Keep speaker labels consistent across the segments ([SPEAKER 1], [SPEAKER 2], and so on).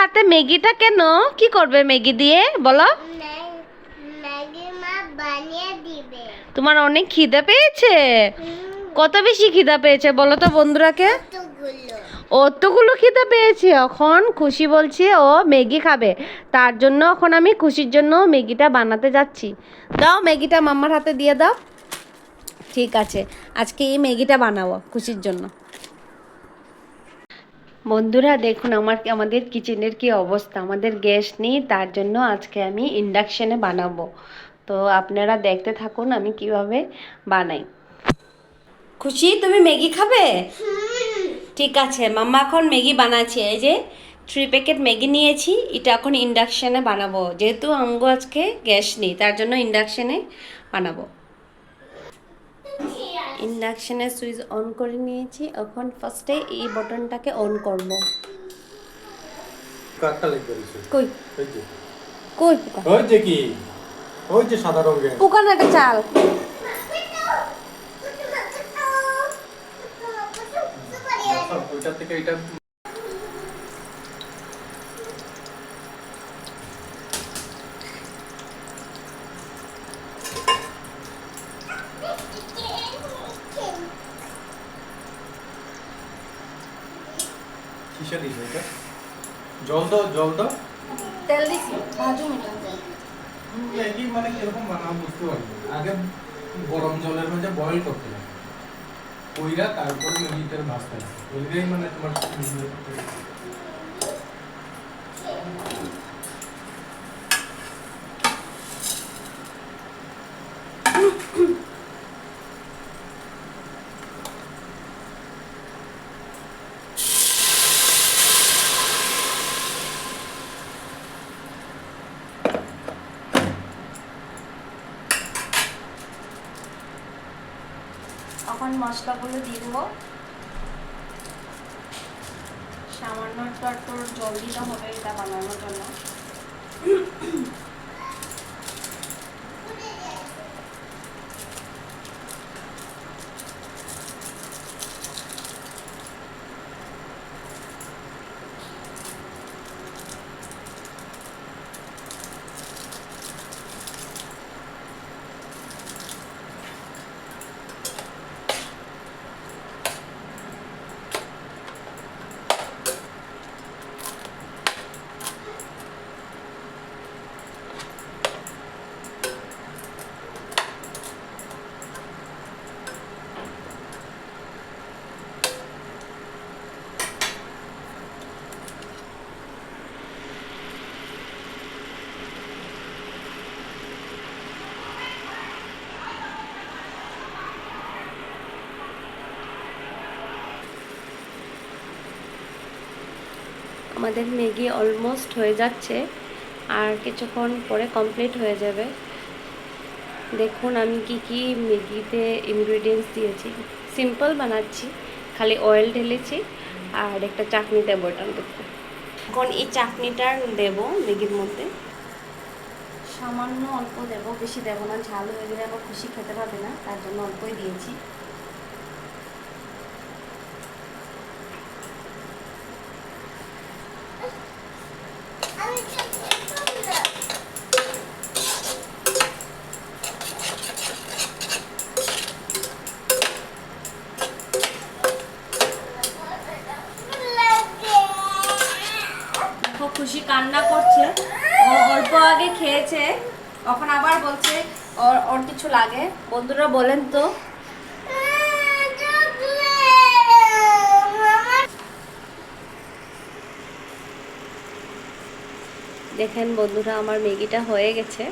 [SPEAKER 1] হাতে ম্যাগিটা কেন? কি করবে ম্যাগি দিয়ে বলো?
[SPEAKER 2] ম্যাগি মা বানিয়ে দিবে।
[SPEAKER 1] তোমার অনেক খিদে পেয়েছে? কত বেশি খিদে পেয়েছে বলো তো বন্ধুরাকে? অতগুলো খিদে পেয়েছে। এখন খুশি বলছে ও ম্যাগি খাবে, তার জন্য এখন আমি খুশির জন্য ম্যাগিটা বানাতে যাচ্ছি। দাও ম্যাগিটা মাম্মার হাতে দিয়ে দাও। ঠিক আছে, আজকে এই ম্যাগিটা বানাবো খুশির জন্য। বন্ধুরা দেখুন আমাদের কিচেনের কি অবস্থা। আমাদের গ্যাস নেই, তার জন্য আজকে আমি ইন্ডাকশনে বানাবো। তো আপনারা দেখতে থাকুন আমি কিভাবে বানাই। খুশি তুমি ম্যাগি খাবে? ঠিক আছে, মাম্মা এখন ম্যাগি বানাচ্ছে। এই যে 3 প্যাকেট ম্যাগি নিয়েছি, এটা এখন ইন্ডাকশনে বানাবো। যেহেতু আমগো আজকে গ্যাস নেই, তার জন্য ইন্ডাকশনে বানাবো। ইন্ডাকশনের সুইচ অন করে নিয়েছি। এখন ফার্স্টে এই বাটনটাকে অন করব।
[SPEAKER 3] কাটটা লাগবে নিচে।
[SPEAKER 1] কই
[SPEAKER 3] এই যে
[SPEAKER 1] কই পোকা?
[SPEAKER 3] ওই যে কি? ওই যে সাদা রঙের।
[SPEAKER 1] পোকা না, এটা চাল।
[SPEAKER 3] আচ্ছা, ওইটা থেকে এটা কিসে দিছ এটা? জল দাও, জল দাও।
[SPEAKER 1] তেল দিছি, ভাজুন এটা।
[SPEAKER 3] ম্যাগি মানে কিরকম বানাবো বুঝতে পারবো না। আগে গরম জলের মধ্যে বয়েল করতে লাগে, কইরা তারপরে ম্যাগিটা ভাজতে লাগে। ওইটাই মানে তোমার
[SPEAKER 1] এখন মশলাগুলো দিয়ে দেবো। সামান্য একটু জল দিতে হবে এটা বানানোর জন্য। আমাদের ম্যাগি অলমোস্ট হয়ে যাচ্ছে, আর কিছুক্ষণ পরে কমপ্লিট হয়ে যাবে। দেখুন আমি কি কি ম্যাগিতে ইনগ্রিডিয়েন্টস দিয়েছি। সিম্পল বানাচ্ছি, খালি অয়েল ঢেলেছি আর একটা চাটনি দেবো এটার মধ্যে। এখন এই চাটনিটা দেব ম্যাগির মধ্যে। সামান্য অল্প দেব, বেশি দেব না, ঝাল হয়ে গেলে আবার খুশি খেতে পাবে না, তার জন্য অল্পই দিয়েছি। খুশি কান্না করছে, ও অল্প আগে খেয়েছে, এখন আবার বলছে ওর কিছু লাগে। বন্ধুরা বলেন তো। দেখেন বন্ধুরা আমার ম্যাগিটা হয়ে গেছে।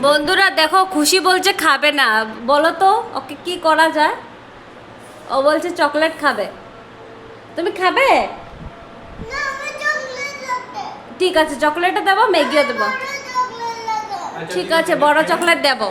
[SPEAKER 1] বন্ধুরা দেখো খুশি বলছে খাবে না, বলো তো ওকে কি করা যায়? ও বলছে চকলেট খাবে। তুমি খাবে? ঠিক আছে, চকলেটও দেবো, ম্যাগিও দেবো। ঠিক আছে, বড় চকলেট দেবো।